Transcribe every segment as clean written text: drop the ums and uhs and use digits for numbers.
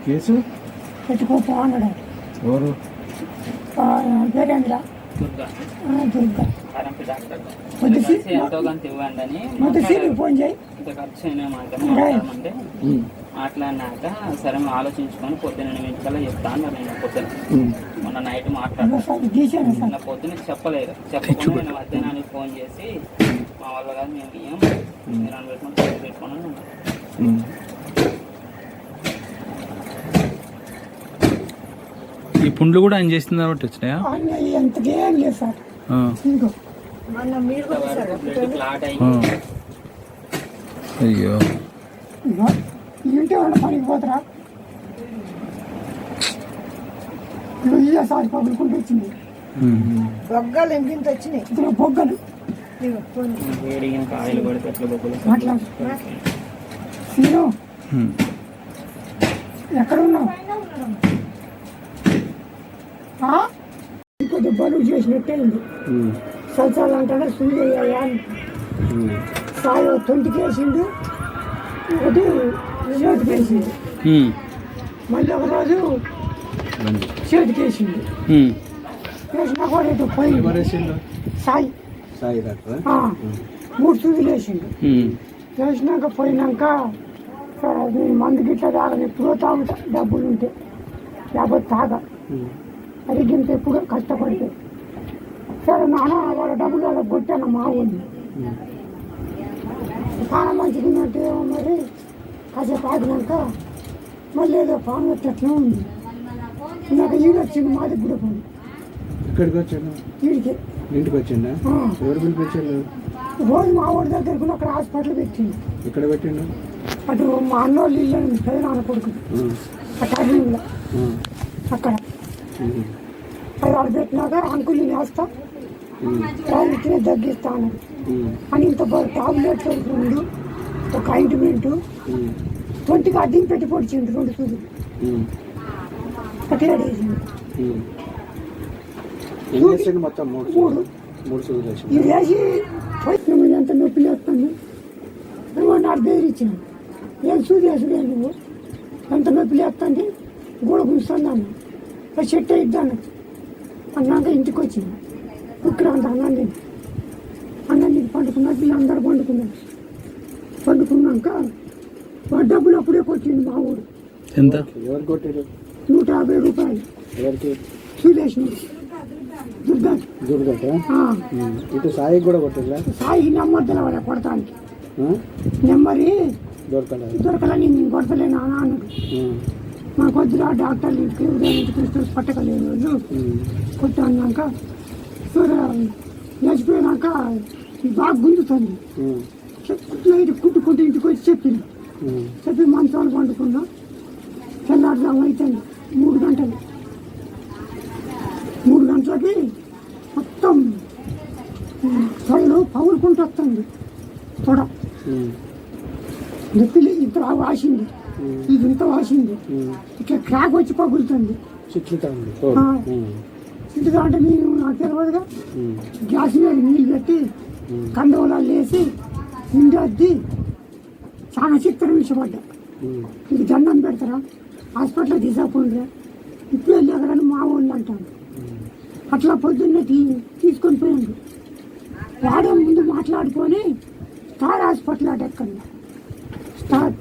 Case పెట్టుకోపో అన్నాడు. ఎవరు? వీరేంద్ర దుర్గా ఎంతో కొంత ఇవ్వండి అని ఫోన్ చేయి ఇంత ఖర్చు అయినామంటే మాట్లాడినాక సరే మేము ఆలోచించుకొని పొద్దున్న 8 చెప్తా అన్నారు. నేను పొద్దున మొన్న నైట్ మాట్లాడుతున్నా పొద్దున్న చెప్పలేదు. చెప్పకుండా నేను మధ్యాహ్నానికి ఫోన్ చేసి మా వాళ్ళ కాదు మేము బియ్యం మీరు పెట్టుకుని ఈ పుండ్లు కూడా ఆయన చేసింది కాబట్టి వచ్చినాయా? ఎంతకేం లేదు సార్. అయ్యో ఇంటే వాళ్ళ పనికి పోతారా? సారి పగులుకుంటూ వచ్చింది. బొగ్గలు ఇంత వచ్చినాయి. ఇప్పుడు బొగ్గలు మాట్లాడు. నేను ఎక్కడ ఉన్నావు? కొద్ది బరువు చేసినట్టే ఉంది. సంవత్సరాలు అంటారా సూర్య సాయి 20 వేసిండు, ఒకటి చేతికి వేసిండు, మళ్ళీ ఒక రోజు చేతికి వేసిండు. వేసినా కూడా ఇటు పోయింది. సాయి 3 సూదులు వేసిండు. వేసినాక పోయినాక సరే మందు గిట్లా తాగదు, ఎప్పుడో తాగుతా డబ్బులు ఉంటే, లేకపోతే తాగా అడిగింత ఎప్పుడు కష్టపడితే. సరే నాన్న వాళ్ళ డబ్బులు వాళ్ళకి కొట్టాను మా ఊళ్ళో. చాలా మంచిగా ఉన్నట్టు మరి కాసేపు ఆగినాక మళ్ళీ ఏదో పాము వచ్చేట్లే ఉంది. నాకు ఈడు వచ్చింది మా దగ్గర పోయి. ఇక్కడికి వచ్చాను. వీడికి ఇంటికి వచ్చిందా? ఎవరు పిలిపించారు? రోజు మా ఊరి దగ్గరకు అక్కడ హాస్పిటల్ పెట్టింది. ఇక్కడ పెట్టిండు? అటు మా అన్నోళ్ళు ఇల్లు పెద్ద నాన్న కొడుకు అటాడీలో అక్కడ అది వాళ్ళు పెట్టినాక అంకుల్ వేస్తా టాబ్లెట్నే తగ్గిస్తాను అని ఇంత టాబ్లెట్ రెండు ఒక ఆయింట్మెంటు 20కి అడ్డం పెట్టి పొడిచిండు 2 సూదులు ఒకటి వేసింది. మొత్తం 3 సూదులు ఇది వేసి ఎంత నొప్పి లేస్తుంది నువ్వు నాకు ధైర్యం ఇచ్చాను. ఏం సూది వేసుడే నువ్వు ఎంత నొప్పి లేస్తుంది గోడ కూర్చుంది అన్న చెట్టు ఇద్దాను అన్నాక ఇంటికి వచ్చింది. ఇక్కడ అంత అన్నం నీకు పండుకున్నా పిల్లలందరూ పండుకున్నాక డబ్బులు అప్పుడే కొట్టింది మా ఊరు. ఎంత? ఎవరు కొట్టారు? 150 రూపాయలు. ఎవరికి? సురేష్ దుర్గా. ఇటు సాయి కూడా కొట్టారా? సాయి నెంబర్ తెలవాలి కొడతానికి. నెంబరి దొరకలని నేను కొడతలేను అన్నాడు. మాకు వద్దురా డాక్టర్లు ఇంటికి ఉదయం ఇంటికి పట్టకలేని రోజు కొట్టు అన్నాక లేచిపోయినాక బాగా గుంజుతుంది. కుట్టుకుంటూ ఇంటికి వచ్చి చెప్పి మంచాలు పండుకున్నా. తెల్లారుజాము అవుతుంది 3 గంటలు. 3 గంటలకి మొత్తం తొడలు పగులుకుంటూ వస్తుంది. తొడ నొప్పిలి ఇంత వాసింది, ఇది ఇంత వాసింది, ఇట్లా క్రాక్ వచ్చి పగులుతుంది. చిట్లుతా అంటే నేను నాకు తెలియదుగా గ్యాస్ మీద నీళ్ళు పెట్టి కండవలాలు వేసి నిండొద్ది చాలా చిత్రం విషపడ్డా. ఇది దండం పెడతారా హాస్పిటల్ తీసుకుపోండిరా ఇప్పుడు వెళ్ళాకని మా వాళ్ళు అంటారు. అట్లా పొద్దున్నే తీసుకొని పోయిండు. వాడే ముందు మాట్లాడుకొని స్టార్ హాస్పిటల్ అట ఎక్కండి స్టార్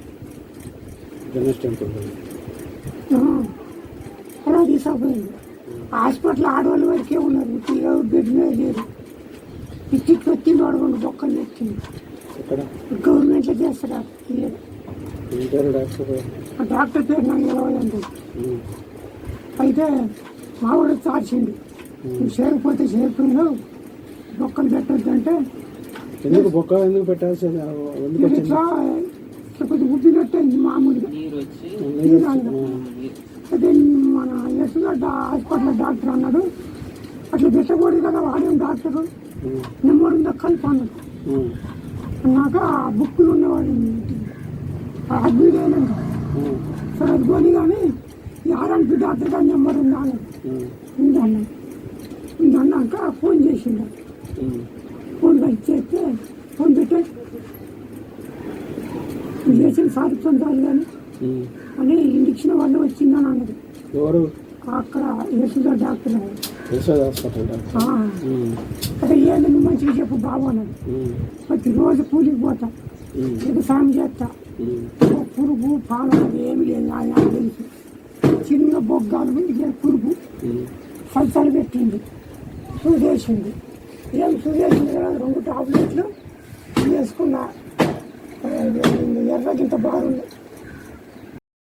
అలా తీసుకుపోయింది. హాస్పిటల్ ఆడవాళ్ళ వరకే ఉన్నారు, బెడ్ మీద లేరు. ఇంటికి వచ్చింది వాడుకోండి బొక్కలు వచ్చింది. గవర్నమెంట్లో చేస్తారా? ఆ డాక్టర్ పేరు నాకు నిలవాలండి. అయితే మా వాడు చార్చిండు, నువ్వు చేయకపోతే చేయకపోయినావు బొక్కలు పెట్టద్దంటే ఇట్లా కొద్దిగా ఉబ్బినట్టయింది మామూలుగా. అదే మన యశ్వద హాస్పిటల్ డాక్టర్ అన్నాడు అట్లా పెట్టకూడదు కదా, వాడేం డాక్టరు నెంబర్ ఉందా కలిపి అన్నాడు. అన్నాక ఆ బుక్కులు ఉన్నవాడు అది లేనండి సరే అది కొని కానీ ఈ ఆర్ఎంపీ డాక్టర్ గారి నెంబర్ ఉందా అన్నాడు. ఉంది అన్నాక ఫోన్ చేసిండు. ఫోన్ కలిసి చేస్తే ఫోన్ పెట్టే చేసిన సాధించాలి కానీ అని ఇండిక్షన్ వల్ల వచ్చిందని అన్నది. ఎవరు? అక్కడ Yashoda doctor Yashoda hospital doctor. అదే ఏంది నువ్వు మంచిగా చెప్పు బాబు అన్నది. ప్రతిరోజు కూలికి పోతా, వ్యవసాయం చేస్తా, పురుగు పాలు ఏమి లేదు ఆయన తెలుసు. చిన్న బొగ్గాలు ఇంటికి పురుగు సలసలు పెట్టింది, సూదేసింది. ఏం సూదేసింది కదా 2 టాబ్లెట్లు వేసుకున్నా, ఎర్రగింత బాగుంది.